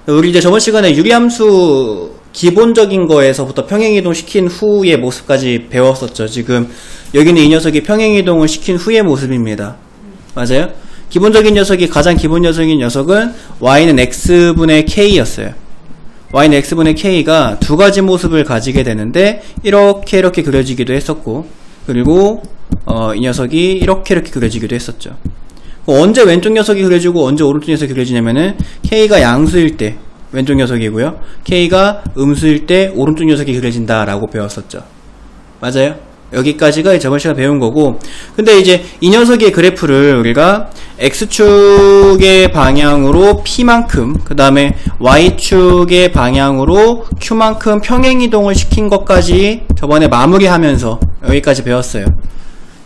우리 이제 저번 시간에 유리함수 기본적인 거에서부터 평행이동 시킨 후의 모습까지 배웠었죠. 지금 여기는 이 녀석이 평행이동을 시킨 후의 모습입니다. 맞아요? 기본적인 녀석이 가장 기본 녀석인 녀석은 y는 x분의 k였어요. y는 x분의 k가 두 가지 모습을 가지게 되는데 이렇게 그려지기도 했었고, 그리고 이 녀석이 이렇게 그려지기도 했었죠. 언제 왼쪽 녀석이 그려지고 언제 오른쪽 녀석이 그려지냐면은 k가 양수일 때 왼쪽 녀석이고요, k가 음수일 때 오른쪽 녀석이 그려진다 라고 배웠었죠. 맞아요? 여기까지가 저번 시간에 배운 거고, 근데 이제 이 녀석의 그래프를 우리가 x축의 방향으로 p만큼, 그 다음에 y축의 방향으로 q만큼 평행이동을 시킨 것까지 저번에 마무리하면서 여기까지 배웠어요.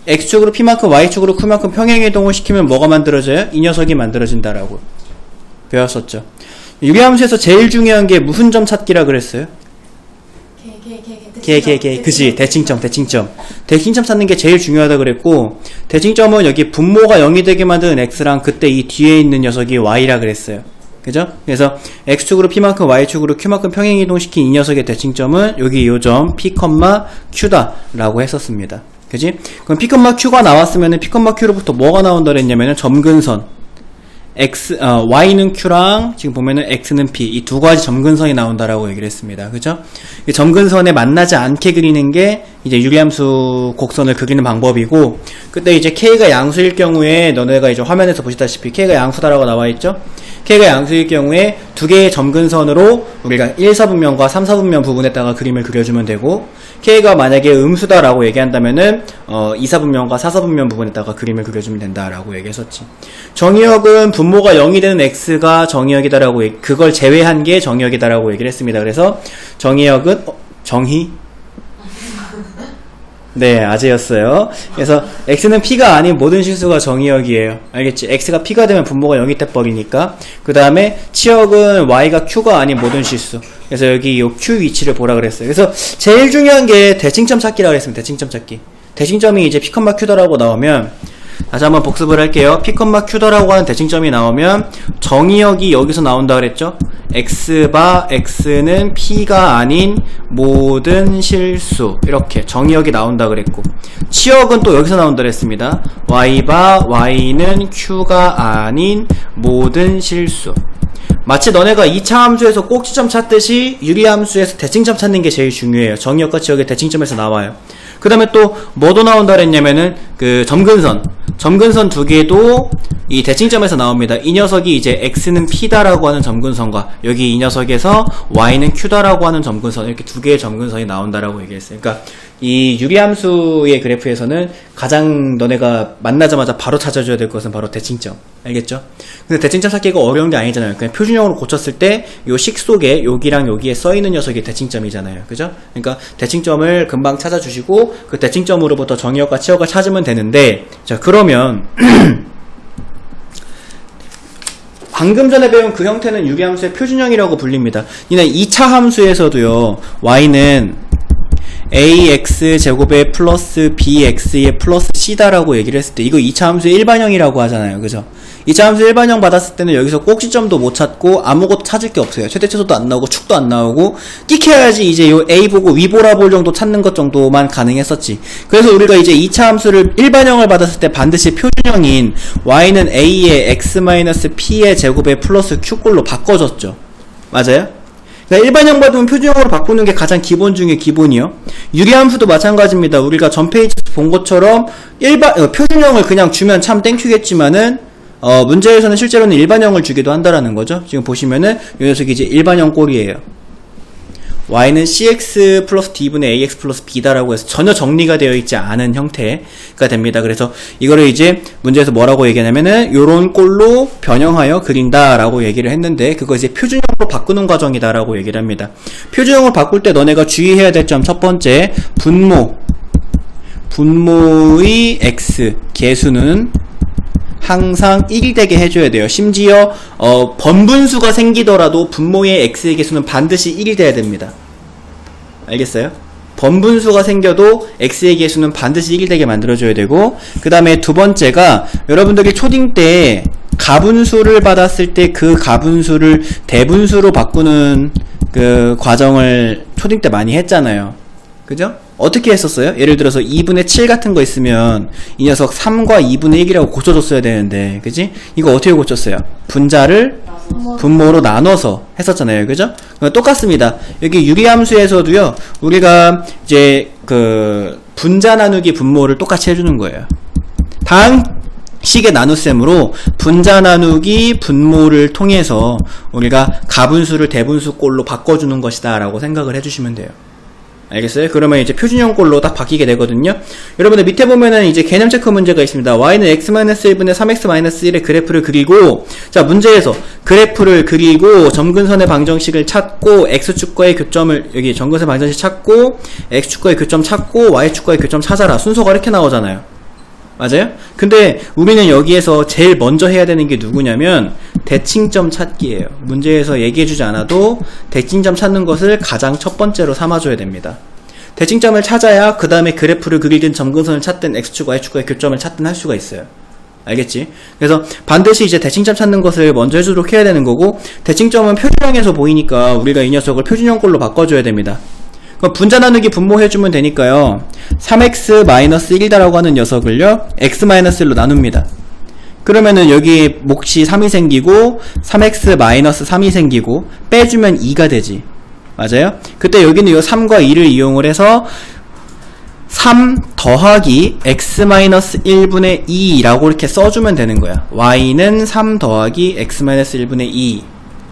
x축으로 p만큼 y축으로 q만큼 평행이동을 시키면 뭐가 만들어져요? 이 녀석이 만들어진다라고 배웠었죠. 유리함수에서 제일 중요한 게 무슨 점 찾기라 그랬어요? 그치, 대칭점 찾는 게 제일 중요하다 그랬고, 대칭점은 여기 분모가 0이 되게 만드는 x랑 그때 이 뒤에 있는 녀석이 y라 그랬어요. 그죠? 그래서 x축으로 p만큼 y축으로 q만큼 평행이동 시킨 이 녀석의 대칭점은 여기 요 점 p, q다 라고 했었습니다. 그지? 그럼 p, q가 나왔으면은 p, q로부터 뭐가 나온다 그랬냐면은 점근선 y는 q랑 지금 보면은 x는 p, 이 두 가지 점근선이 나온다라고 얘기를 했습니다. 그죠? 이 점근선에 만나지 않게 그리는 게 이제 유리함수 곡선을 그리는 방법이고, 그때 이제 k가 양수일 경우에 너네가 이제 화면에서 보시다시피 k가 양수다라고 나와 있죠? k가 양수일 경우에 두 개의 점근선으로 우리가 1사분면과 3사분면 부분에다가 그림을 그려주면 되고, k가 만약에 음수다라고 얘기한다면은 2사분면과 4사분면 부분에다가 그림을 그려주면 된다라고 얘기했었지. 정의역은 분모가 0이 되는 x가 정의역이다라고, 그걸 제외한 게 정의역이다라고 얘기를 했습니다. 그래서 정의역은 네, 아재였어요. 그래서 x는 p가 아닌 모든 실수가 정의역이에요. 알겠지? x가 p가 되면 분모가 0이 돼버리니까. 그 다음에 치역은 y가 q가 아닌 모든 실수. 그래서 여기 요 q 위치를 보라 그랬어요. 그래서 제일 중요한 게 대칭점 찾기라고 했습니다. 대칭점 찾기. 대칭점이 이제 p, q다라고 나오면, 다시 한번 복습을 할게요. p, q다라고 하는 대칭점이 나오면 정의역이 여기서 나온다 그랬죠? x바 x는 p가 아닌 모든 실수, 이렇게 정의역이 나온다 그랬고, 치역은 또 여기서 나온다 그랬습니다. y바 y는 q가 아닌 모든 실수. 마치 너네가 2차 함수에서 꼭지점 찾듯이 유리함수에서 대칭점 찾는 게 제일 중요해요. 정의역과 치역의 대칭점에서 나와요. 그 다음에 또 뭐도 naun다 그랬냐면은 그 점근선 두 개도 이 대칭점에서 나옵니다. 이 녀석이 이제 x는 p다라고 하는 점근선과 여기 이 녀석에서 y는 q다라고 하는 점근선, 이렇게 두 개의 점근선이 나온다라고 얘기했어요. 그러니까 이 유리함수의 그래프에서는 가장 너네가 만나자마자 바로 찾아줘야 될 것은 바로 대칭점. 알겠죠? 근데 대칭점 찾기가 어려운 게 아니잖아요. 그냥 표준형으로 고쳤을 때 요 식 속에 여기랑 여기에 써있는 녀석이 대칭점이잖아요. 그죠? 그러니까 대칭점을 금방 찾아주시고 그 대칭점으로부터 정의역과 치역을 찾으면 되는데, 자 그러면 방금 전에 배운 그 형태는 유리함수의 표준형이라고 불립니다. 니네 2차 함수에서도요, y는 ax제곱에 플러스 bx에 플러스 c다라고 얘기를 했을 때 이거 2차 함수의 일반형이라고 하잖아요. 그죠? 2차 함수 일반형 받았을 때는 여기서 꼭지점도 못 찾고 아무것도 찾을 게 없어요. 최대최소도 안 나오고 축도 안 나오고, 끽해야지 이제 요 a 보고 위 보라볼 정도 찾는 것 정도만 가능했었지. 그래서 우리가 이제 2차 함수를 일반형을 받았을 때 반드시 표준형인 y는 a의 x-p의 제곱에 플러스 q꼴로 바꿔줬죠. 맞아요? 그러니까 일반형 받으면 표준형으로 바꾸는 게 가장 기본 중에 기본이요. 유리함수도 마찬가지입니다. 우리가 전 페이지에서 본 것처럼 표준형을 그냥 주면 참 땡큐겠지만은 문제에서는 실제로는 일반형을 주기도 한다라는 거죠. 지금 보시면은 이 녀석이 이제 일반형 꼴이에요. y는 cx 플러스 d분의 ax 플러스 b다라고 해서 전혀 정리가 되어 있지 않은 형태가 됩니다. 그래서 이거를 이제 문제에서 뭐라고 얘기하냐면은 요런 꼴로 변형하여 그린다라고 얘기를 했는데, 그거 이제 표준형으로 바꾸는 과정이다라고 얘기를 합니다. 표준형을 바꿀 때 너네가 주의해야 될 점 첫 번째, 분모의 x 개수는 항상 1이 되게 해줘야 돼요. 심지어 번분수가 생기더라도 분모의 x의 개수는 반드시 1이 돼야 됩니다. 알겠어요? 번분수가 생겨도 x의 개수는 반드시 1이 되게 만들어줘야 되고, 그 다음에 두 번째가 여러분들이 초딩 때 가분수를 받았을 때 그 가분수를 대분수로 바꾸는 그 과정을 초딩 때 많이 했잖아요. 그죠? 어떻게 했었어요? 예를 들어서 2분의 7 같은 거 있으면 이 녀석 3과 2분의 1이라고 고쳐줬어야 되는데, 그지? 이거 어떻게 고쳤어요? 분자를 분모로 나눠서 했었잖아요. 그죠? 똑같습니다. 여기 유리함수에서도요, 우리가 이제 그 분자 나누기 분모를 똑같이 해주는 거예요. 다음 식의 나눗셈으로 분자 나누기 분모를 통해서 우리가 가분수를 대분수꼴로 바꿔주는 것이다 라고 생각을 해주시면 돼요. 알겠어요? 그러면 이제 표준형꼴로 딱 바뀌게 되거든요. 여러분들 밑에 보면은 이제 개념 체크 문제가 있습니다. y는 x-1분의 3x-1의 그래프를 그리고, 자, 문제에서 그래프를 그리고 점근선의 방정식을 찾고 x축과의 교점을, 여기 점근선의 방정식 찾고 x축과의 교점 찾고 y축과의 교점 찾아라. 순서가 이렇게 나오잖아요. 맞아요? 근데 우리는 여기에서 제일 먼저 해야 되는 게 누구냐면 대칭점 찾기예요. 문제에서 얘기해주지 않아도 대칭점 찾는 것을 가장 첫 번째로 삼아줘야 됩니다. 대칭점을 찾아야 그 다음에 그래프를 그리든 점근선을 찾든 x축, y축과의 교점을 찾든 할 수가 있어요. 알겠지? 그래서 반드시 이제 대칭점 찾는 것을 먼저 해주도록 해야 되는 거고, 대칭점은 표준형에서 보이니까 우리가 이 녀석을 표준형꼴로 바꿔줘야 됩니다. 그럼 분자 나누기 분모해주면 되니까요, 3x-1이다라고 하는 녀석을요 x-1로 나눕니다. 그러면은 여기 몫이 3이 생기고 3x-3이 생기고 빼주면 2가 되지. 맞아요? 그때 여기는 이 3과 2를 이용을 해서 3 더하기 x-1분의 2라고 이렇게 써주면 되는 거야. y는 3 더하기 x-1분의 2.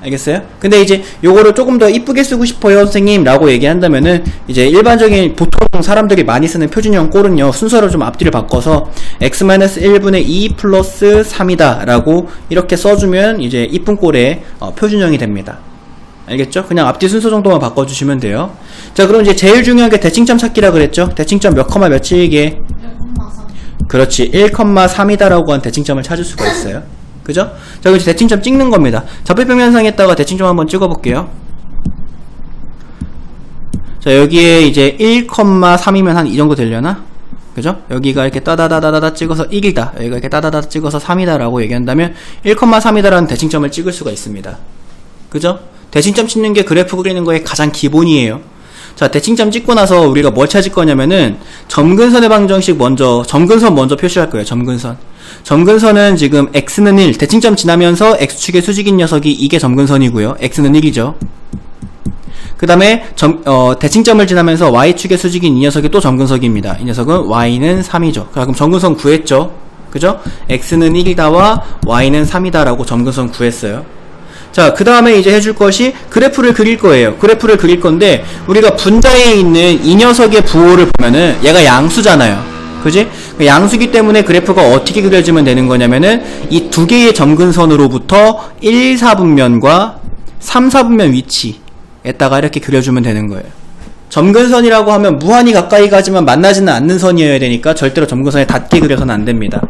알겠어요? 근데 이제 요거를 조금 더 이쁘게 쓰고 싶어요 선생님 라고 얘기한다면은, 이제 일반적인 보통 사람들이 많이 쓰는 표준형 꼴은요, 순서를 좀 앞뒤를 바꿔서 x-1분의 2 플러스 3이다 라고 이렇게 써주면 이제 이쁜 꼴의 표준형이 됩니다. 알겠죠? 그냥 앞뒤 순서 정도만 바꿔주시면 돼요. 자, 그럼 이제 제일 중요한 게 대칭점 찾기라 그랬죠? 대칭점 몇 컴마 며칠이게? 1,3. 그렇지, 1,3이다 라고 한 대칭점을 찾을 수가 있어요. 그죠? 자, 그럼 이제 대칭점 찍는 겁니다. 좌표평 현상에다가 대칭점 한번 찍어볼게요. 자, 여기에 이제 1,3이면 한 이 정도 되려나? 그죠? 여기가 이렇게 따다다다다 찍어서 1이다. 여기가 이렇게 따다다다 찍어서 3이다 라고 얘기한다면 1,3이다라는 대칭점을 찍을 수가 있습니다. 그죠? 대칭점 찍는 게 그래프 그리는 거의 가장 기본이에요. 자, 대칭점 찍고 나서 우리가 뭘 찾을 거냐면은 점근선의 방정식 먼저, 점근선 먼저 표시할 거예요. 점근선. 점근선은 지금 x는 1, 대칭점 지나면서 x축의 수직인 녀석이 이게 점근선이고요. x는 1이죠. 그 다음에 대칭점을 지나면서 y축의 수직인 이 녀석이 또 점근선입니다. 이 녀석은 y는 3이죠. 그럼 점근선 구했죠. 그죠? x는 1이다와 y는 3이다 라고 점근선 구했어요. 자, 그 다음에 이제 해줄 것이 그래프를 그릴 거예요. 그래프를 그릴 건데, 우리가 분자에 있는 이 녀석의 부호를 보면은 얘가 양수잖아요. 그지? 양수기 때문에 그래프가 어떻게 그려지면 되는 거냐면은 이 두 개의 점근선으로부터 1, 4분면과 3, 4분면 위치에다가 이렇게 그려주면 되는 거예요. 점근선이라고 하면 무한히 가까이 가지만 만나지는 않는 선이어야 되니까 절대로 점근선에 닿게 그려서는 안 됩니다.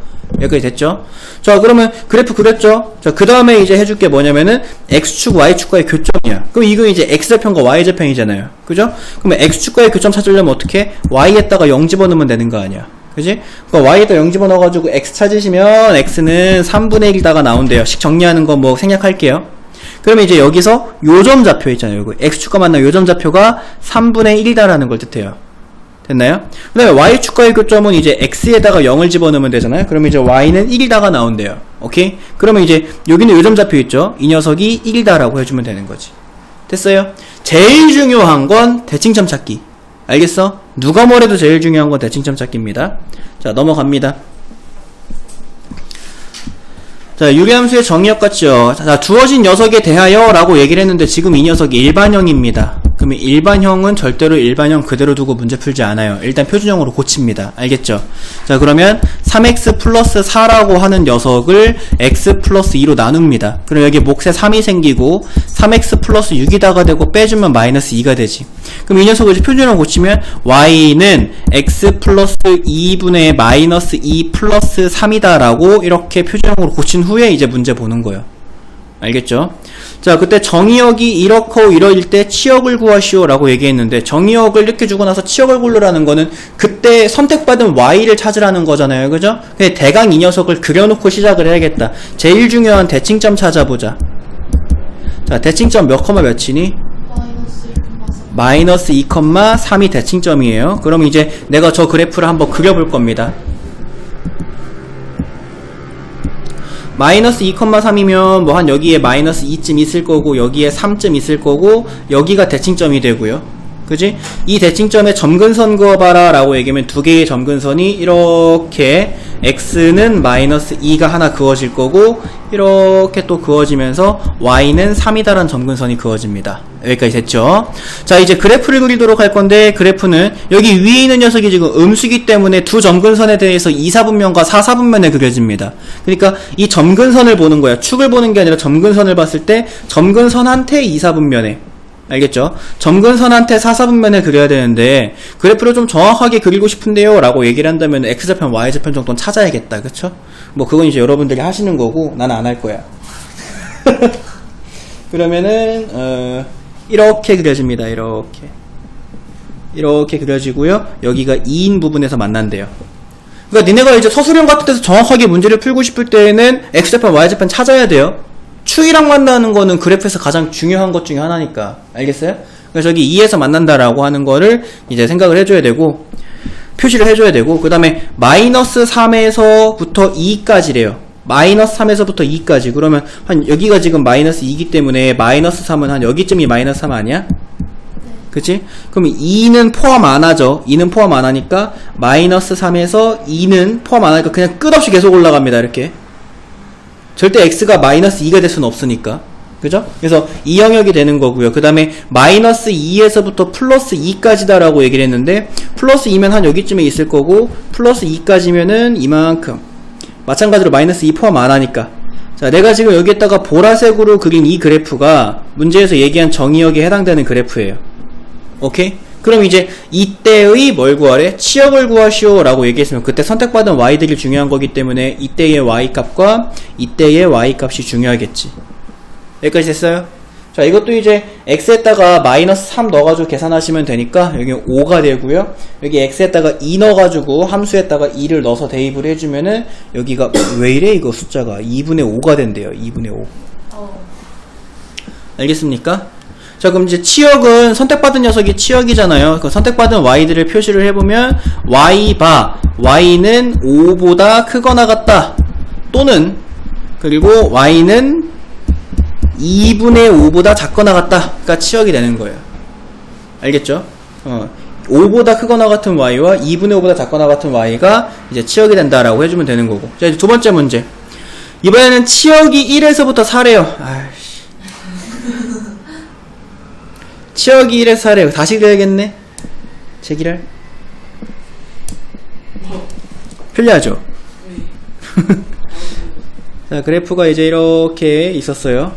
여기까지 됐죠? 자, 그러면 그래프 그렸죠? 자, 그 다음에 이제 해줄 게 뭐냐면은 x축, y축과의 교점이야. 그럼 이거 이제 x좌표과 y좌표이잖아요. 그죠? 그러면 x축과의 교점 찾으려면 어떻게? y에다가 0 집어넣으면 되는 거 아니야. 그지? 그러니까 y에다 0 집어넣어가지고 x 찾으시면 x는 3분의 1다가 나온대요. 식 정리하는 거 뭐 생략할게요. 그러면 이제 여기서 요점 좌표 있잖아요. 요거 x축과 만난 요점 좌표가 3분의 1이다라는 걸 뜻해요. 됐나요? 그 다음에 y축과의 교점은 이제 x에다가 0을 집어넣으면 되잖아요. 그러면 이제 y는 1이다가 나온대요. 오케이? 그러면 이제 여기는 요점 좌표 있죠? 이 녀석이 1이다라고 해주면 되는 거지. 됐어요? 제일 중요한 건 대칭점 찾기. 알겠어? 누가 뭐래도 제일 중요한 건 대칭점 찾기입니다. 자, 넘어갑니다. 자, 유리함수의 정의역 같죠? 자, 주어진 녀석에 대하여 라고 얘기를 했는데 지금 이 녀석이 일반형입니다. 그러면 일반형은 절대로 일반형 그대로 두고 문제 풀지 않아요. 일단 표준형으로 고칩니다. 알겠죠? 자, 그러면 3x 플러스 4라고 하는 녀석을 x 플러스 2로 나눕니다. 그럼 여기 몫에 3이 생기고 3x 플러스 6이다가 되고 빼주면 마이너스 2가 되지. 그럼 이 녀석을 이제 표준형으로 고치면 y는 x 플러스 2분의 마이너스 2 플러스 3이다 라고 이렇게 표준형으로 고친 후에 이제 문제 보는 거예요. 알겠죠? 자, 그때 정의역이 이렇고 이러일 때 치역을 구하시오 라고 얘기했는데, 정의역을 이렇게 주고 나서 치역을 고르라는 거는 그때 선택받은 y를 찾으라는 거잖아요. 그죠? 근데 대강 이 녀석을 그려놓고 시작을 해야겠다. 제일 중요한 대칭점 찾아보자. 자, 대칭점 몇 컴마 몇이니? 마이너스 2,3이 대칭점이에요. 그럼 이제 내가 저 그래프를 한번 그려볼 겁니다. 마이너스 2,3이면 뭐 한 여기에 마이너스 2쯤 있을 거고, 여기에 3쯤 있을 거고, 여기가 대칭점이 되고요. 그지? 이 대칭점에 점근선 그어봐라 라고 얘기하면 두 개의 점근선이 이렇게 x는 마이너스 2가 하나 그어질 거고, 이렇게 또 그어지면서 y는 3이다라는 점근선이 그어집니다. 여기까지 됐죠? 자, 이제 그래프를 그리도록 할 건데, 그래프는 여기 위에 있는 녀석이 지금 음수기 때문에 두 점근선에 대해서 2사분면과 4사분면에 그려집니다. 그러니까 이 점근선을 보는 거야. 축을 보는 게 아니라 점근선을 봤을 때 점근선한테 2사분면에, 알겠죠? 점근선한테 4사분면에 그려야 되는데, 그래프를 좀 정확하게 그리고 싶은데요 라고 얘기를 한다면 x좌편 y좌편 정도는 찾아야겠다. 그쵸? 뭐 그건 이제 여러분들이 하시는 거고 나는 안 할 거야. 그러면은 이렇게 그려집니다. 이렇게 그려지고요. 여기가 2인 부분에서 만난대요. 그러니까 니네가 이제 서술형 같은 데서 정확하게 문제를 풀고 싶을 때에는 x좌편 y좌편 찾아야 돼요. 축이랑 만나는 거는 그래프에서 가장 중요한 것 중에 하나니까. 알겠어요? 그래서 저기 2에서 만난다라고 하는 거를 이제 생각을 해줘야 되고, 표시를 해줘야 되고, 그 다음에 마이너스 3에서부터 2까지래요. 마이너스 3에서부터 2까지. 그러면 한 여기가 지금 마이너스 2이기 때문에 마이너스 3은 한 여기쯤이 마이너스 3 아니야? 그치? 그럼 2는 포함 안 하죠. 2는 포함 안 하니까 마이너스 3에서 2는 포함 안 하니까 그냥 끝없이 계속 올라갑니다. 이렇게. 절대 x가 마이너스 2가 될 수는 없으니까. 그죠? 그래서 이 영역이 되는 거고요. 그 다음에 마이너스 2에서부터 플러스 2까지다 라고 얘기를 했는데, 플러스 2면 한 여기쯤에 있을 거고, 플러스 2까지면은 이만큼. 마찬가지로 마이너스 2 포함 안 하니까. 자, 내가 지금 여기에다가 보라색으로 그린 이 그래프가 문제에서 얘기한 정의역에 해당되는 그래프예요. 오케이? 그럼 이제 이때의 뭘 구하래? 치역을 구하시오 라고 얘기했으면 그때 선택받은 y들이 중요한 거기 때문에 이때의 y값과 이때의 y값이 중요하겠지. 여기까지 됐어요? 자, 이것도 이제 x에다가 마이너스 3 넣어가지고 계산하시면 되니까 여기 5가 되고요. 여기 x에다가 2 넣어가지고 함수에다가 2를 넣어서 대입을 해주면은 여기가 왜 이래 이거 숫자가 2분의 5가 된대요. 2분의 5. 알겠습니까? 자, 그럼 이제 치역은 선택받은 녀석이 치역이잖아요. 그 선택받은 y들을 표시를 해보면 y바 y는 5보다 크거나 같다, 또는 그리고 y는 2분의 5보다 작거나 같다가 치역이 되는 거예요. 알겠죠? 5보다 크거나 같은 y와 2분의 5보다 작거나 같은 y가 이제 치역이 된다라고 해주면 되는 거고. 자, 이제 두 번째 문제. 이번에는 치역이 1에서부터 4래요. 아이씨. 치역이 1에서 4래요. 다시 그려야겠네. 제기랄. 편리하죠? 자, 그래프가 이제 이렇게 있었어요.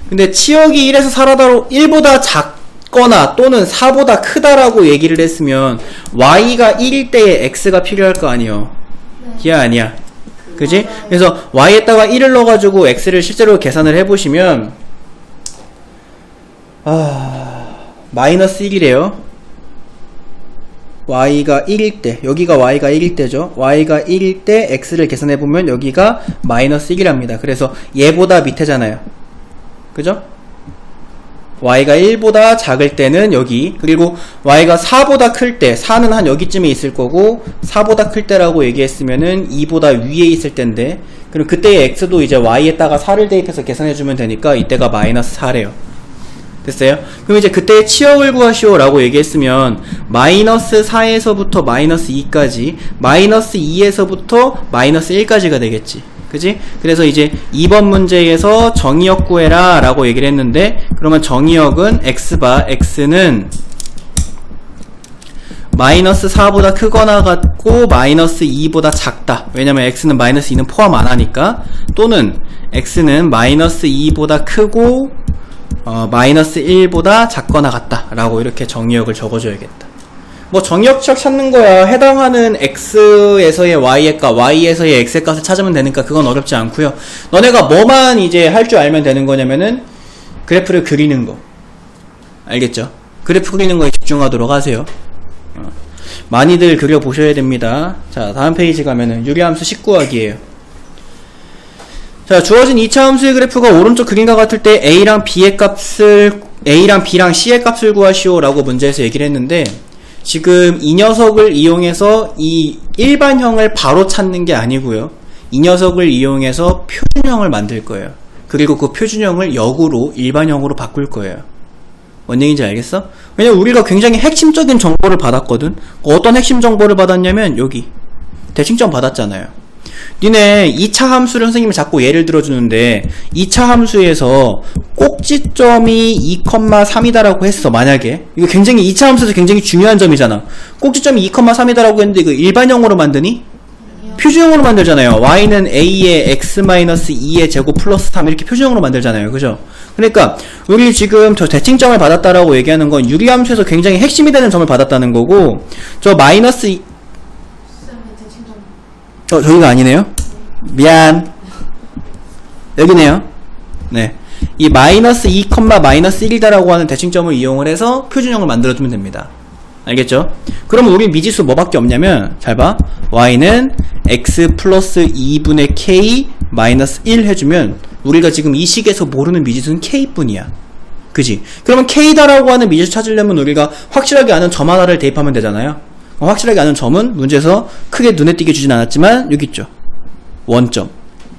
근데 치역이 1에서 4라도 1보다 작거나 또는 4보다 크다라고 얘기를 했으면 y가 1일 때에 x가 필요할 거 아니에요. 기아 아니야. 그지? 그래서 y에다가 1을 넣어가지고 x를 실제로 계산을 해보시면 마이너스 1이래요. y가 1일 때, 여기가 y가 1일 때죠. y가 1일 때 x를 계산해보면 여기가 마이너스 1이랍니다. 그래서 얘보다 밑에잖아요. 그죠? y가 1보다 작을 때는 여기, 그리고 y가 4보다 클 때, 4는 한 여기쯤에 있을 거고 4보다 클 때라고 얘기했으면은 2보다 위에 있을 텐데, 그럼 그때의 x도 이제 y에다가 4를 대입해서 계산해주면 되니까 이때가 마이너스 4래요. 됐어요? 그럼 이제 그때의 치역을 구하시오 라고 얘기했으면 마이너스 4에서부터 마이너스 2까지, 마이너스 2에서부터 마이너스 1까지가 되겠지. 그지? 그래서 이제 2번 문제에서 정의역 구해라 라고 얘기를 했는데, 그러면 정의역은 x바 x는 마이너스 4보다 크거나 같고 마이너스 2보다 작다. 왜냐면 x는 마이너스 2는 포함 안 하니까. 또는 x는 마이너스 2보다 크고 마이너스 1보다 작거나 같다 라고 이렇게 정의역을 적어줘야겠다. 뭐 정의역학 찾는 거야. 해당하는 x에서의 y의 값, y에서의 x의 값을 찾으면 되니까 그건 어렵지 않고요. 너네가 뭐만 이제 할 줄 알면 되는 거냐면은 그래프를 그리는 거. 알겠죠? 그래프 그리는 거에 집중하도록 하세요. 많이들 그려보셔야 됩니다. 자, 다음 페이지 가면은 유리함수 19하기에요. 자, 주어진 2차 함수의 그래프가 오른쪽 그림과 같을 때 A랑 B의 값을, A랑 B랑 C의 값을 구하시오 라고 문제에서 얘기를 했는데, 지금 이 녀석을 이용해서 이 일반형을 바로 찾는 게 아니고요. 이 녀석을 이용해서 표준형을 만들 거예요. 그리고 그 표준형을 역으로 일반형으로 바꿀 거예요. 뭔 얘기인지 알겠어? 왜냐면 우리가 굉장히 핵심적인 정보를 받았거든. 어떤 핵심 정보를 받았냐면 여기 대칭점 받았잖아요. 니네 2차 함수를 선생님이 자꾸 예를 들어주는데 2차 함수에서 꼭지점이 2,3이다라고 했어. 만약에 이거 굉장히 2차 함수에서 굉장히 중요한 점이잖아. 꼭지점이 2,3이다라고 했는데 이거 일반형으로 만드니? 표준형으로 만들잖아요. y는 a의 x-2의 제곱 플러스 3 이렇게 표준형으로 만들잖아요. 그죠? 그러니까 우리 지금 저 대칭점을 받았다라고 얘기하는 건 유리함수에서 굉장히 핵심이 되는 점을 받았다는 거고, 저 마이너스 저기가 아니네요. 미안. 여기네요. 네. 이 마이너스 2, 마이너스 1이다라고 하는 대칭점을 이용을 해서 표준형을 만들어주면 됩니다. 알겠죠? 그러면 우리 미지수 뭐밖에 없냐면, 잘 봐. y는 x 플러스 2분의 k 마이너스 1 해주면 우리가 지금 이 식에서 모르는 미지수는 k뿐이야. 그지? 그러면 k다라고 하는 미지수 찾으려면 우리가 확실하게 아는 점 하나를 대입하면 되잖아요. 확실하게 아는 점은 문제에서 크게 눈에 띄게 주진 않았지만 여기 있죠. 원점.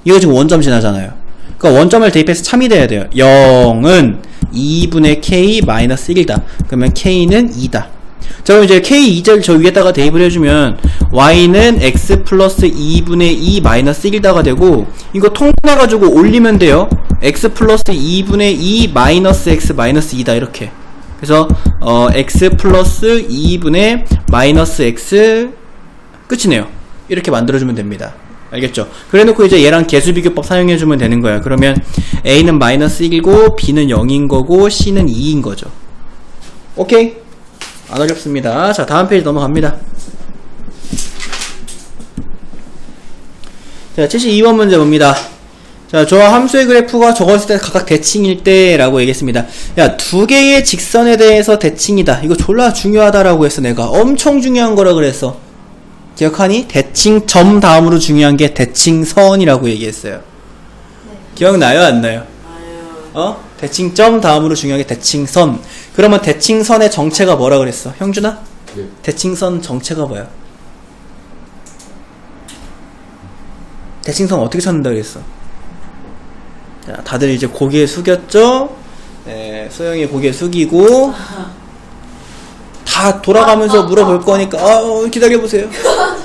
이거 지금 원점 지나잖아요. 그러니까 원점을 대입해서 참이 돼야 돼요. 0은 2분의 k 마이너스 1이다. 그러면 k는 2다. 자, 그럼 이제 k2절 저 위에다가 대입을 해주면 y는 x 플러스 2분의 2 마이너스 1이다가 되고, 이거 통분해가지고 올리면 돼요. x 플러스 2분의 2 마이너스 x 마이너스 2다 이렇게. 그래서 x 플러스 2분의 마이너스 x 끝이네요. 이렇게 만들어주면 됩니다. 알겠죠? 그래놓고 이제 얘랑 개수비교법 사용해주면 되는 거야. 그러면 a는 마이너스 1이고 b는 0인 거고 c는 2인 거죠. 오케이? 안 어렵습니다. 자, 다음 페이지 넘어갑니다. 자, 72번 문제 봅니다. 자, 저 함수의 그래프가 적었을 때 각각 대칭일 때 라고 얘기했습니다. 야, 두 개의 직선에 대해서 대칭이다. 이거 졸라 중요하다라고 했어. 내가 엄청 중요한 거라 그랬어. 기억하니? 대칭점 다음으로 중요한 게 대칭선이라고 얘기했어요. 네. 기억나요? 안 나요? 대칭점 다음으로 중요한 게 대칭선. 그러면 대칭선의 정체가 뭐라 그랬어? 형준아? 네. 대칭선 정체가 뭐야? 대칭선 어떻게 찾는다 그랬어? 자, 다들 이제 고개 숙였죠? 네, 소영이 고개 숙이고 다 돌아가면서 물어볼 거니까 기다려보세요.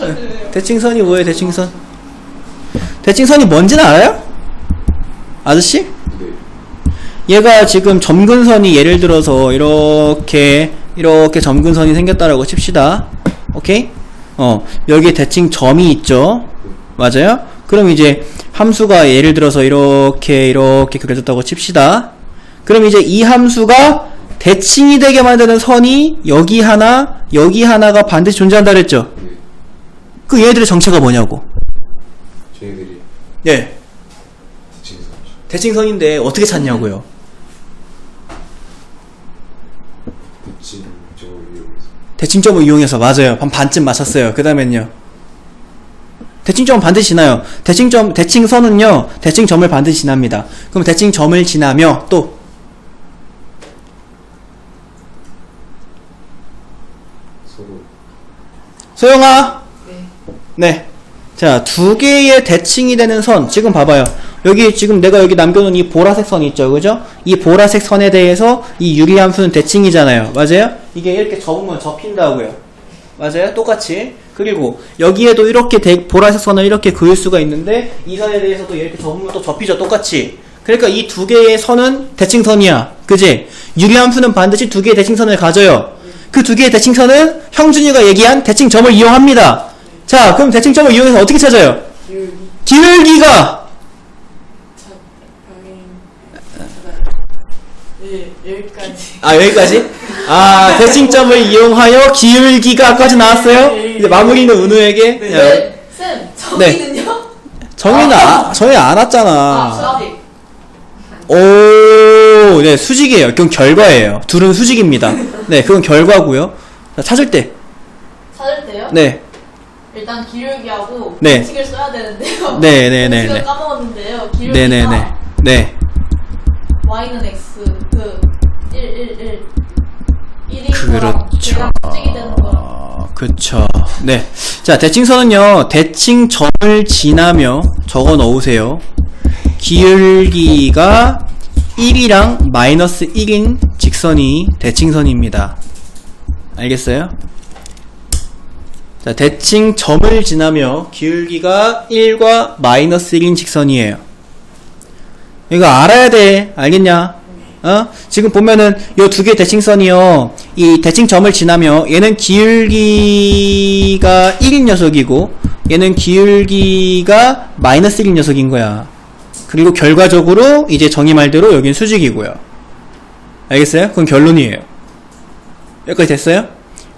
네. 대칭선이 뭐예요? 대칭선? 대칭선이 뭔지는 알아요? 아저씨? 얘가 지금 점근선이 예를 들어서 이렇게 점근선이 생겼다라고 칩시다. 오케이? 여기에 대칭점이 있죠? 맞아요? 그럼 이제 함수가 예를 들어서 이렇게 그려졌다고 칩시다. 그럼 이제 이 함수가 대칭이 되게 만드는 선이 여기 하나가 반드시 존재한다 그랬죠? 그 얘네들의 정체가 뭐냐고? 쟤네들이 예. 대칭선인데 어떻게 찾냐고요? 대칭점을 이용해서 맞아요. 반쯤 맞췄어요. 그 다음엔요. 대칭점은 반드시 지나요. 대칭선은요, 대칭점을 반드시 지납니다. 그럼 대칭점을 지나며 또 소영아. 네. 자, 두 개의 대칭이 되는 선. 지금 봐봐요. 여기 지금 내가 여기 남겨놓은 이 보라색 선이 있죠, 그죠? 이 보라색 선에 대해서 이 유리함수는 대칭이잖아요. 맞아요? 이게 이렇게 접으면 접힌다고요. 맞아요? 똑같이. 그리고 여기에도 이렇게 보라색 선을 이렇게 그을 수가 있는데 이 선에 대해서도 이렇게 접으면 또 접히죠. 똑같이. 그러니까 이 두 개의 선은 대칭선이야. 그지? 유리함수는 반드시 두 개의 대칭선을 가져요. 그 두 개의 대칭선은 형준이가 얘기한 대칭점을 이용합니다. 자, 그럼 대칭점을 이용해서 어떻게 찾아요? 기울기가 네, 여기까지. 아, 여기까지? 아, 대칭점을 이용하여 기울기가까지 나왔어요? 이제 마무리는 은우에게. 네. 야, 쌤, 정의는요? 정의 안 왔잖아. 아, 수직. 오, 네, 수직이에요. 그건 결과예요. 둘은 수직입니다. 네, 그건 결과고요. 자, 찾을 때. 찾을 때요? 네. 일단 기울기하고 네. 공식을 써야 되는데요. 네네네네. 공식을 까먹었는데요. 기울기가 네네네. 네. y는 x 1인 그렇죠. 거랑 수직이 되는 거랑. 그쵸. 네. 자, 대칭선은요, 대칭점을 지나며 적어 넣으세요. 기울기가 1이랑 마이너스 1인 직선이 대칭선입니다. 알겠어요? 자, 대칭점을 지나며 기울기가 1과 마이너스 1인 직선이에요. 이거 알아야 돼. 알겠냐? 지금 보면은 요 두 개의 대칭선이요. 이 대칭점을 지나며 얘는 기울기가 1인 녀석이고 얘는 기울기가 마이너스 1인 녀석인 거야. 그리고 결과적으로 이제 정의 말대로 여긴 수직이고요. 알겠어요? 그건 결론이에요. 여기까지 됐어요?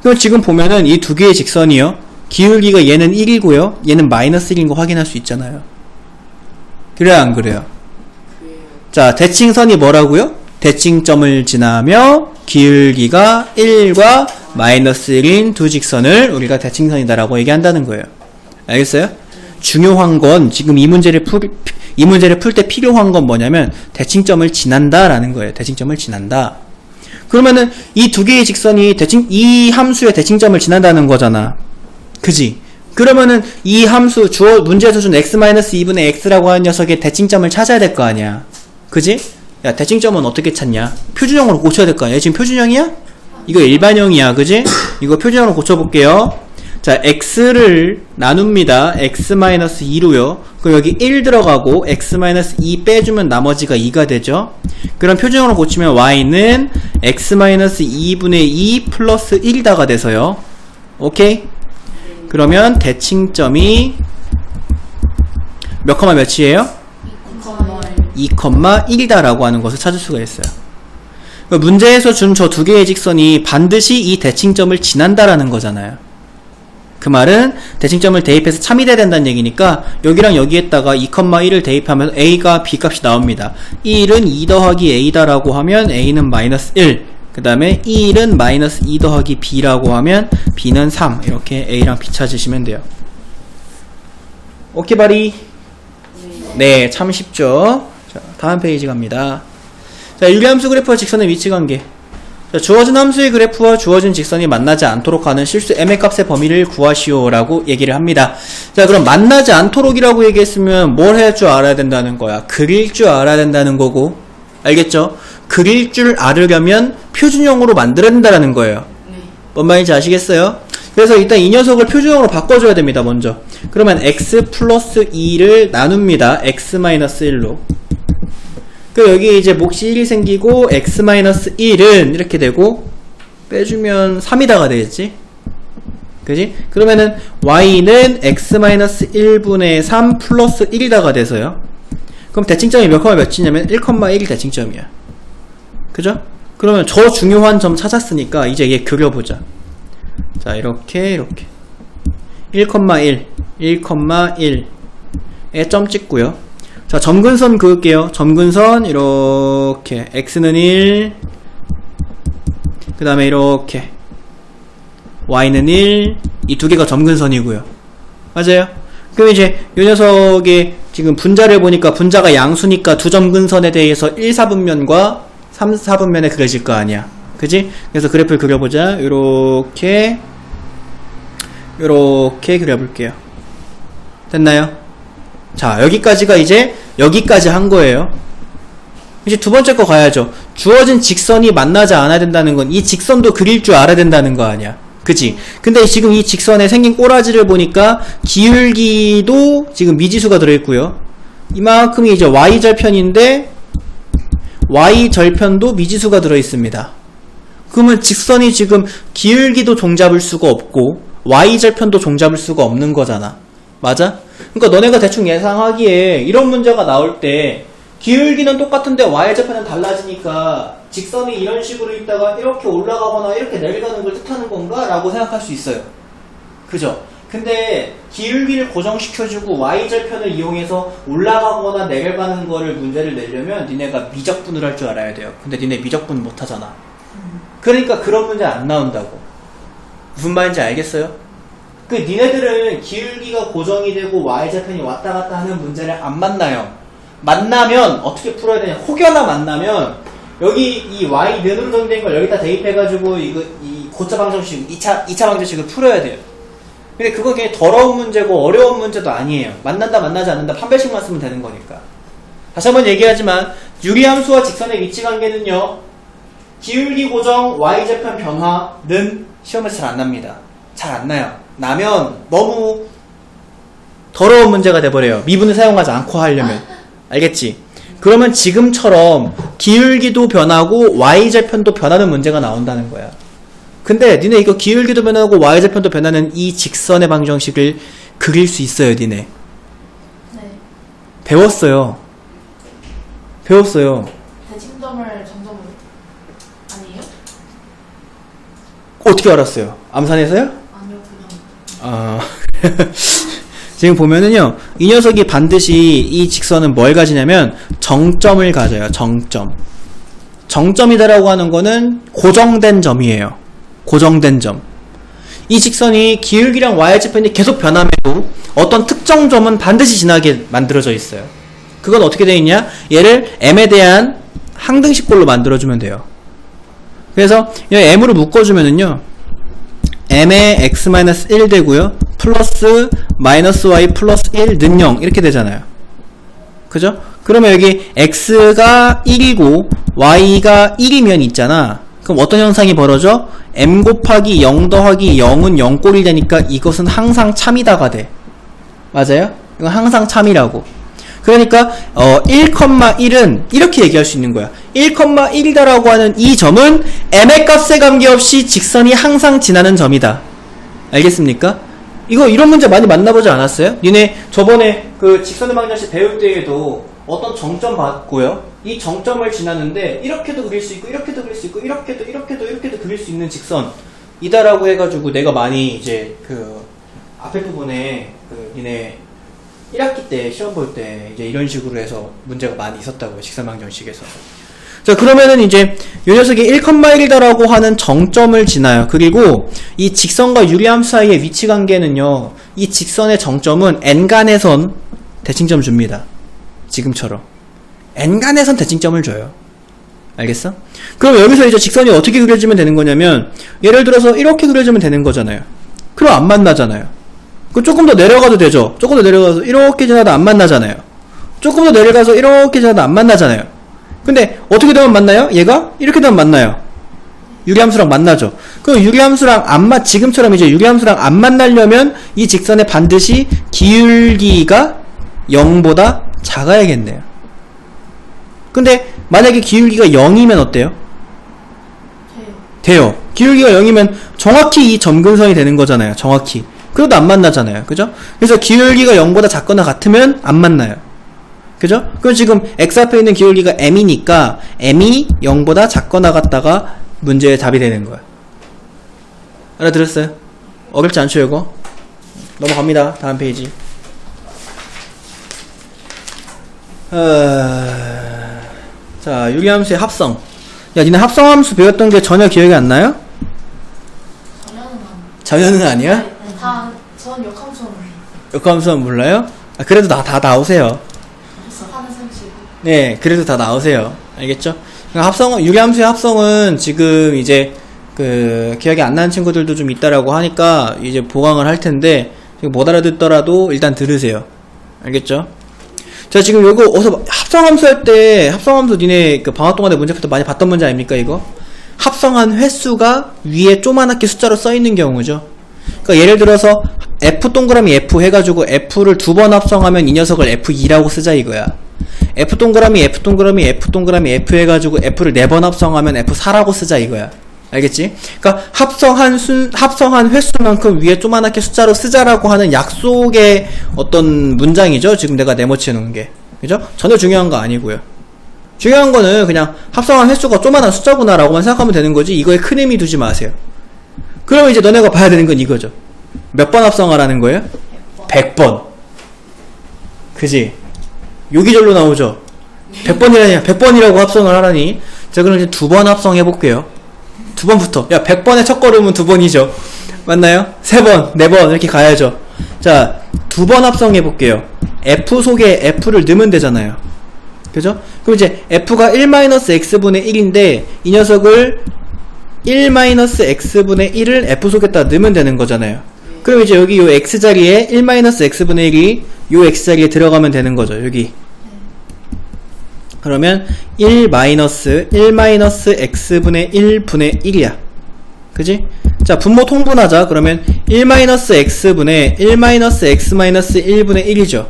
그럼 지금 보면은 이 두 개의 직선이요. 기울기가 얘는 1이고요. 얘는 마이너스 1인 거 확인할 수 있잖아요. 그래요, 안 그래요? 자, 대칭선이 뭐라고요? 대칭점을 지나며 기울기가 1과 마이너스 1인 두 직선을 우리가 대칭선이다라고 얘기한다는 거예요. 알겠어요? 중요한 건 지금 이 문제를 풀 때 필요한 건 뭐냐면 대칭점을 지난다라는 거예요. 대칭점을 지난다. 그러면은 이 두 개의 직선이 이 함수의 대칭점을 지난다는 거잖아. 그지? 그러면은 이 함수 문제에서 준 x-2분의 x라고 하는 녀석의 대칭점을 찾아야 될 거 아니야. 그지? 야, 대칭점은 어떻게 찾냐? 표준형으로 고쳐야 될 거 아니야? 지금 표준형이야? 이거 일반형이야. 그지? 이거 표준형으로 고쳐볼게요. 자, x를 나눕니다. x-2로요. 그럼 여기 1 들어가고 x-2 빼주면 나머지가 2가 되죠. 그럼 표준형으로 고치면 y는 x-2분의 2 플러스 1이다가 돼서요. 오케이? 그러면 대칭점이 몇 컴마 몇이에요? 2,1이다라고 하는 것을 찾을 수가 있어요. 문제에서 준 저 두 개의 직선이 반드시 이 대칭점을 지난다라는 거잖아요. 그 말은 대칭점을 대입해서 참이돼야 된다는 얘기니까 여기랑 여기에다가 2,1을 대입하면 a가 b 값이 나옵니다. 1은 2 더하기 a다라고 하면 a는 마이너스 1, 그 다음에 1은 마이너스 2 더하기 b라고 하면 b는 3. 이렇게 a랑 b 찾으시면 돼요. 오케이 바리? 네, 참 쉽죠? 자, 다음 페이지 갑니다. 자, 유리함수 그래프와 직선의 위치 관계. 자, 주어진 함수의 그래프와 주어진 직선이 만나지 않도록 하는 실수 m의 값의 범위를 구하시오라고 얘기를 합니다. 자, 그럼 만나지 않도록이라고 얘기했으면 뭘 할 줄 알아야 된다는 거야? 그릴 줄 알아야 된다는 거고. 알겠죠? 그릴 줄 알으려면 표준형으로 만들어야 된다는 거예요. 뭔 말인지 아시겠어요? 그래서 일단 이 녀석을 표준형으로 바꿔줘야 됩니다. 먼저. 그러면 x 플러스 2를 나눕니다. x-1로. 그 여기 이제 몫이 1이 생기고 x-1은 이렇게 되고 빼주면 3이다가 되겠지? 그지? 그러면은 y는 x-1분의 3 플러스 1이다가 돼서요. 그럼 대칭점이 몇 컴마 몇이냐면 1,1 대칭점이야. 그죠? 그러면 저 중요한 점 찾았으니까 이제 얘 그려보자. 자, 이렇게 1,1 1,1에 점 찍고요. 자, 점근선 그을게요. 점근선 이렇게 x는 1, 그 다음에 이렇게 y는 1, 이 두 개가 점근선이고요. 맞아요? 그럼 이제 이 녀석의 지금 분자를 보니까 분자가 양수니까 두 점근선에 대해서 1, 4분면과 3, 4분면에 그려질 거 아니야. 그지? 그래서 그래프를 그려보자. 요렇게 그려볼게요. 됐나요? 자, 여기까지가 이제 여기까지 한 거예요. 이제 두 번째 거 가야죠. 주어진 직선이 만나지 않아야 된다는 건 이 직선도 그릴 줄 알아야 된다는 거 아니야. 그치? 근데 지금 이 직선에 생긴 꼬라지를 보니까 기울기도 지금 미지수가 들어있고요. 이만큼이 이제 y절편인데 y절편도 미지수가 들어있습니다. 그러면 직선이 지금 기울기도 종잡을 수가 없고 y절편도 종잡을 수가 없는 거잖아. 맞아? 그러니까 너네가 대충 예상하기에 이런 문제가 나올 때 기울기는 똑같은데 y좌표는 달라지니까 직선이 이런 식으로 있다가 이렇게 올라가거나 이렇게 내려가는 걸 뜻하는 건가? 라고 생각할 수 있어요. 그죠? 근데 기울기를 고정시켜주고 y절편을 이용해서 올라가거나 내려가는 거를 문제를 내려면 니네가 미적분을 할 줄 알아야 돼요. 근데 니네 미적분 못하잖아. 그러니까 그런 문제 안 나온다고. 무슨 말인지 알겠어요? 그 니네들은 기울기가 고정이 되고 y절편이 왔다 갔다 하는 문제를 안 만나요. 만나면 어떻게 풀어야 되냐? 혹여나 만나면 여기 이 y 는으로 정된 걸 여기다 대입해가지고 이 고차 방정식 2차 방정식을 풀어야 돼요. 근데 그거 그냥 더러운 문제고 어려운 문제도 아니에요. 만난다 만나지 않는다 판별식만 쓰면 되는 거니까. 다시 한번 얘기하지만 유리함수와 직선의 위치관계는요, 기울기 고정 y좌편 변화는 시험에서 잘 안 납니다. 잘 안 나요. 나면 너무 더러운 문제가 돼버려요. 미분을 사용하지 않고 하려면. 알겠지? 그러면 지금처럼 기울기도 변하고 y좌편도 변하는 문제가 나온다는 거야. 근데 니네 이거 기울기도 변하고 y좌편도 변하는 이 직선의 방정식을 그릴 수 있어요, 니네. 네. 배웠어요. 대칭점을 점점으로 아니에요? 어떻게 알았어요? 암산해서요? 아니요, 그냥. 지금 보면은요, 이 녀석이 반드시 이 직선은 뭘 가지냐면 정점을 가져요. 정점이다라고 하는 거는 고정된 점이에요. 고정된 점. 이 직선이 기울기랑 y좌편이 계속 변함에도 어떤 특정 점은 반드시 지나게 만들어져 있어요. 그건 어떻게 되어 있냐? 얘를 m에 대한 항등식꼴로 만들어주면 돼요. 그래서 이 m으로 묶어주면은요, m에 x-1 되고요, 플러스 마이너스 y 플러스 1는 0 이렇게 되잖아요. 그죠? 그러면 여기 x가 1이고 y가 1이면 있잖아. 그럼 어떤 현상이 벌어져? m 곱하기 0 더하기 0은 0꼴이 되니까 이것은 항상 참이다가 돼. 맞아요? 이건 항상 참이라고. 그러니까 1,1은 이렇게 얘기할 수 있는 거야. 1,1이다라고 하는 이 점은 m의 값에 관계없이 직선이 항상 지나는 점이다. 알겠습니까? 이거 이런 문제 많이 만나보지 않았어요? 니네 저번에 그 직선의 방정식 배울 때에도 어떤 정점 받고요, 이 정점을 지나는데 이렇게도 그릴 수 있고 이렇게도 그릴 수 있고 이렇게도 그릴 수 있는 직선이다라고 해가지고 내가 많이 이제 그 앞에 부분에 그 니네 1학기 때 시험 볼 때 이제 이런 식으로 해서 문제가 많이 있었다고요, 직선 방정식에서. 자, 그러면은 이제 이 녀석이 1,1이다라고 하는 정점을 지나요. 그리고 이 직선과 유리함 사이의 위치 관계는요, 이 직선의 정점은 n간의 선 대칭점 줍니다. 지금처럼 n간의 선 대칭점을 줘요. 알겠어? 그럼 여기서 이제 직선이 어떻게 그려지면 되는 거냐면, 예를 들어서 이렇게 그려지면 되는 거잖아요. 그럼 안 만나잖아요. 그 조금 더 내려가도 되죠. 조금 더 내려가서 이렇게 지나도 안 만나잖아요. 조금 더 내려가서 이렇게 지나도 안 만나잖아요. 근데 어떻게 되면 만나요? 얘가 이렇게 되면 만나요. 유리함수랑 만나죠. 그럼 유리함수랑 지금처럼 이제 유리함수랑 안 만나려면 이 직선에 반드시 기울기가 0보다 작아야겠네요. 근데 만약에 기울기가 0이면 어때요? 돼요. 기울기가 0이면 정확히 이 점근선이 되는 거잖아요. 정확히. 그래도 안 만나잖아요. 그죠? 그래서 기울기가 0보다 작거나 같으면 안 만나요. 그죠? 그럼 지금 x 앞에 있는 기울기가 m이니까 m이 0보다 작거나 같다가 문제의 답이 되는 거야. 알아들었어요? 어렵지 않죠, 이거? 넘어갑니다. 다음 페이지. 자, 유리함수의 합성. 야, 니네 합성함수 배웠던 게 전혀 기억이 안 나요? 전혀는 아니야? 전 역함수는 역함수는 몰라요? 아, 그래도 다 나오세요. 하는 셈치고. 네, 그래도 다 나오세요. 알겠죠? 그러니까 유리함수의 합성은 지금 이제 그 기억이 안 나는 친구들도 좀 있다라고 하니까 이제 보강을 할 텐데, 지금 못 알아듣더라도 일단 들으세요. 알겠죠? 자, 지금 요거 어디서 합성함수 할 때, 합성함수 니네 그 방학 동안에 문제풀 때 많이 봤던 문제 아닙니까, 이거? 합성한 횟수가 위에 조그맣게 숫자로 써있는 경우죠. 그러니까 예를 들어서 F 동그라미 F 해가지고 F를 2번 합성하면 이 녀석을 F2라고 쓰자 이거야. F 동그라미 F 동그라미 F 동그라미 F 해가지고 F를 4번 합성하면 F4라고 쓰자 이거야. 알겠지? 그러니까 합성한 횟수만큼 위에 조그맣게 숫자로 쓰자라고 하는 약속의 어떤 문장이죠. 지금 내가 네모치해 놓은 게. 그죠? 전혀 중요한 거 아니고요. 중요한 거는 그냥 합성한 횟수가 조그만한 숫자구나 라고만 생각하면 되는 거지 이거에 큰 의미 두지 마세요. 그러면 이제 너네가 봐야 되는 건 이거죠. 몇 번 합성하라는 거예요? 100번. 그지? 요기절로 나오죠? 100번이라니, 100번이라고 합성을 하라니. 자, 그럼 이제 2번 합성해 볼게요. 2번부터. 야, 100번의 첫 걸음은 2번이죠. 맞나요? 3번, 4번, 이렇게 가야죠. 자, 2번 합성해 볼게요. F 속에 F를 넣으면 되잖아요. 그죠? 그럼 이제 F가 1-x분의 1인데, 이 녀석을 1-x분의 1을 F 속에다 넣으면 되는 거잖아요. 그럼 이제 여기 요 x자리에 1-x분의 1이 요 x자리에 들어가면 되는 거죠. 여기. 그러면 1-x분의 1분의 1이야. 그지? 자, 분모 통분하자. 그러면 1-x분의 1-x-1분의 1이죠.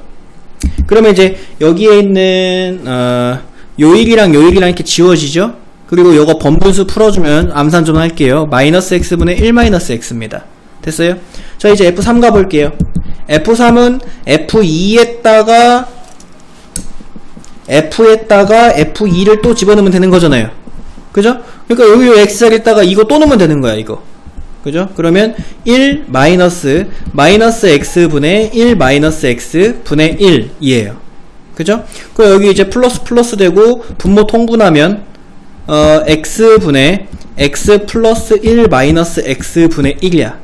그러면 이제 여기에 있는 요 1이랑 요 1이랑 이렇게 지워지죠? 그리고 요거 번분수 풀어주면 암산 좀 할게요. -x분의 1-x입니다. 됐어요? 자, 이제 F3 가볼게요. F3은 F2에다가 F2를 또 집어넣으면 되는 거잖아요. 그죠? 그러니까 여기 요 x자리에다가 이거 또 넣으면 되는 거야, 이거. 그죠? 그러면 1-x분의 1-x분의 1이에요. 그죠? 그 여기 이제 플러스 되고 분모 통분하면 x분의 x 플러스 1-x분의 1이야.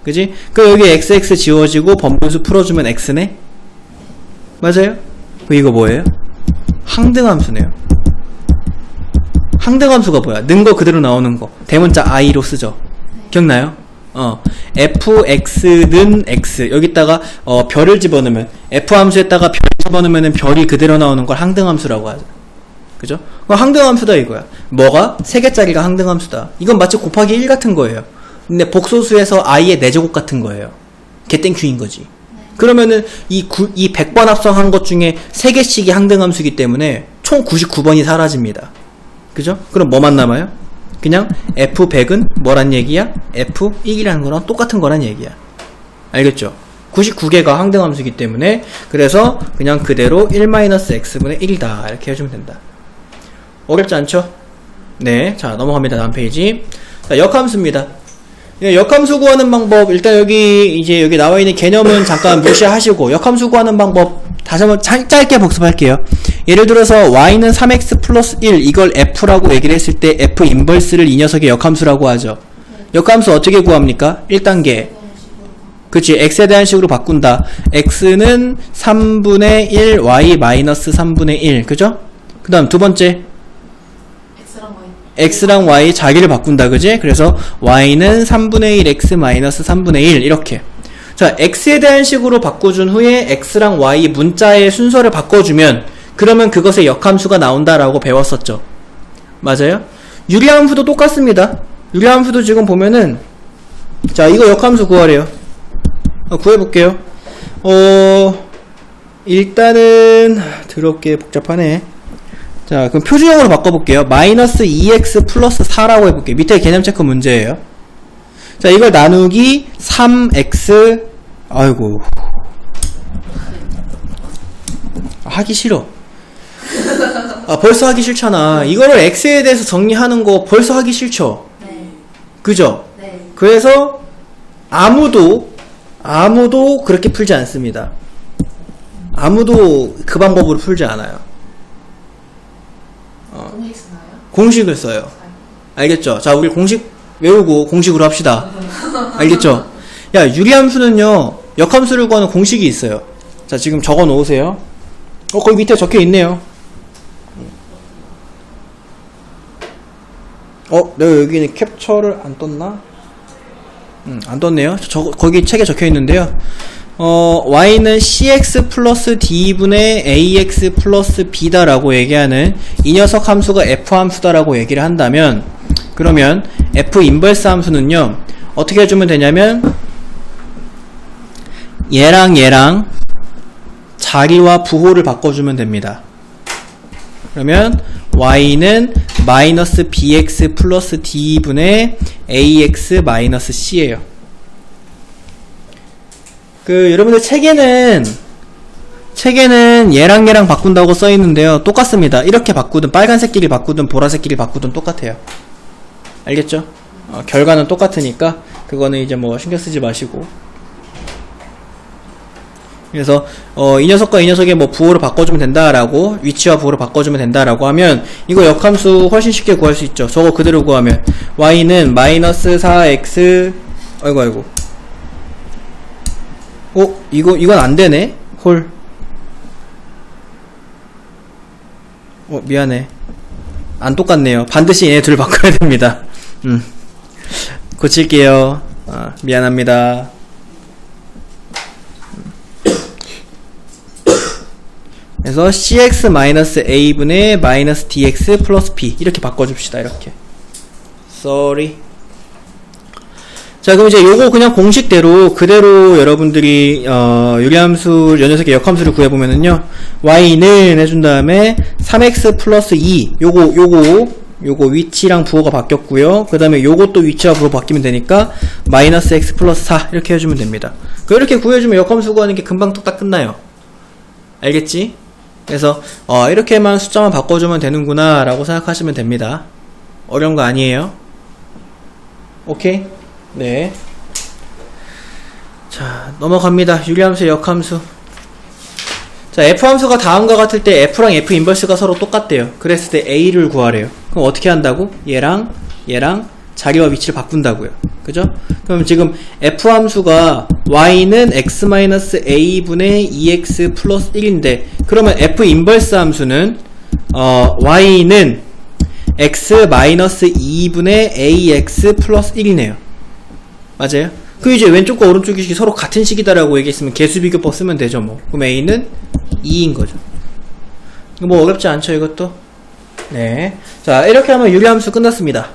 그지? 그 여기 xx 지워지고 번분수 풀어주면 x네? 맞아요? 그 이거 뭐예요? 항등함수네요. 항등함수가 뭐야? 는 거 그대로 나오는 거. 대문자 i로 쓰죠. 기억나요? fx는 x 여기다가 별을 집어넣으면 f함수에다가 별 집어넣으면 별이 그대로 나오는 걸 항등함수라고 하죠. 그죠? 항등함수다 이거야. 뭐가? 3개짜리가 항등함수다. 이건 마치 곱하기 1 같은 거예요. 근데 복소수에서 i의 4제곱 같은 거예요. 개땡큐인 거지. 그러면은 이 100번 합성한 것 중에 3개씩이 항등함수이기 때문에 총 99번이 사라집니다. 그죠? 그럼 뭐만 남아요? 그냥 F100은 뭐란 얘기야? F1이라는 거랑 똑같은 거란 얘기야. 알겠죠? 99개가 항등함수이기 때문에 그래서 그냥 그대로 1-x분의 1이다 이렇게 해주면 된다. 어렵지 않죠? 네, 자 넘어갑니다. 다음 페이지. 자, 역함수입니다. 역함수 구하는 방법, 일단 여기 나와있는 개념은 잠깐 무시하시고 역함수 구하는 방법 다시 한번 짧게 복습할게요. 예를 들어서 y는 3x 플러스 1 이걸 f라고 얘기를 했을 때 f 인버스를 이 녀석의 역함수라고 하죠. 역함수 어떻게 구합니까? 1단계 그치, x에 대한 식으로 바꾼다. x는 3분의 1 y 마이너스 3분의 1 그죠? 그 다음 두 번째 x랑 y 자기를 바꾼다. 그지? 그래서 y는 3분의 1 x 마이너스 3분의 1 이렇게. 자, x에 대한 식으로 바꿔준 후에 x랑 y 문자의 순서를 바꿔주면 그러면 그것의 역함수가 나온다라고 배웠었죠. 맞아요? 유리함수도 똑같습니다. 유리함수도 지금 보면은 자, 이거 역함수 구하래요. 구해볼게요. 일단은 더럽게 복잡하네. 자, 그럼 표준형으로 바꿔볼게요. 마이너스 2x 플러스 4라고 해볼게요. 밑에 개념 체크 문제예요. 자, 이걸 나누기 3x 아이고 하기 싫어. 벌써 하기 싫잖아. 이거를 x에 대해서 정리하는 거 벌써 하기 싫죠? 네. 그죠? 네. 그래서 아무도 그렇게 풀지 않습니다. 아무도 그 방법으로 풀지 않아요. 공식 쓰나요? 공식을 써요. 알겠죠? 자, 우리 공식 외우고 공식으로 합시다. 알겠죠? 야, 유리함수는요, 역함수를 구하는 공식이 있어요. 자, 지금 적어 놓으세요. 거기 밑에 적혀 있네요. 내가 여기는 캡처를 안 떴나? 안 떴네요. 거기 책에 적혀 있는데요. y는 cx 플러스 d분의 ax 플러스 b다라고 얘기하는 이 녀석 함수가 f 함수다라고 얘기를 한다면 그러면 f 인버스 함수는요 어떻게 해주면 되냐면 얘랑 자리와 부호를 바꿔주면 됩니다. 그러면 y는 마이너스 bx 플러스 d분의 ax 마이너스 c예요. 여러분들 책에는 책에는 얘랑 얘랑 바꾼다고 써있는데요. 똑같습니다. 이렇게 바꾸든 빨간색 끼리 바꾸든 보라색 끼리 바꾸든 똑같아요. 알겠죠? 결과는 똑같으니까 그거는 이제 뭐 신경 쓰지 마시고. 그래서 이 녀석과 이 녀석의 뭐 부호를 바꿔주면 된다라고, 위치와 부호를 바꿔주면 된다라고 하면 이거 역함수 훨씬 쉽게 구할 수 있죠. 저거 그대로 구하면 y는 마이너스 4x 아이고 이건 안되네. 홀 미안해. 안 똑같네요. 반드시 얘네 둘 바꿔야 됩니다. 고칠게요. 미안합니다. 그래서 cx-a분의 마이너스 dx 플러스 b 이렇게 바꿔줍시다. 이렇게. sorry. 자, 그럼 이제 요거 그냥 공식대로 그대로 여러분들이 유리함수, 요 녀석의 역함수를 구해보면은요, y는 해준 다음에 3x 플러스 2 요거 위치랑 부호가 바뀌었고요. 그 다음에 요것도 위치와 부호 바뀌면 되니까 마이너스 x 플러스 4 이렇게 해주면 됩니다. 이렇게 구해주면 역함수 구하는 게 금방 뚝딱 끝나요. 알겠지? 그래서 이렇게만 숫자만 바꿔주면 되는구나 라고 생각하시면 됩니다. 어려운 거 아니에요. 오케이? 네. 자, 넘어갑니다. 유리함수의 역함수. 자, F함수가 다음과 같을 때 F랑 F 인버스가 서로 똑같대요. 그랬을 때 A를 구하래요. 그럼 어떻게 한다고? 얘랑 자리와 위치를 바꾼다고요. 그죠? 그럼 지금 F함수가 Y는 x-a분의 2x 플러스 1인데, 그러면 F 인버스 함수는 Y는 x-2분의 ax 플러스 1이네요. 맞아요? 그 이제 왼쪽과 오른쪽 식이 서로 같은 식이다라고 얘기했으면 개수비교법 쓰면 되죠 뭐. 그럼 a는 2인 거죠. 뭐 어렵지 않죠 이것도? 네. 자, 이렇게 하면 유리함수 끝났습니다.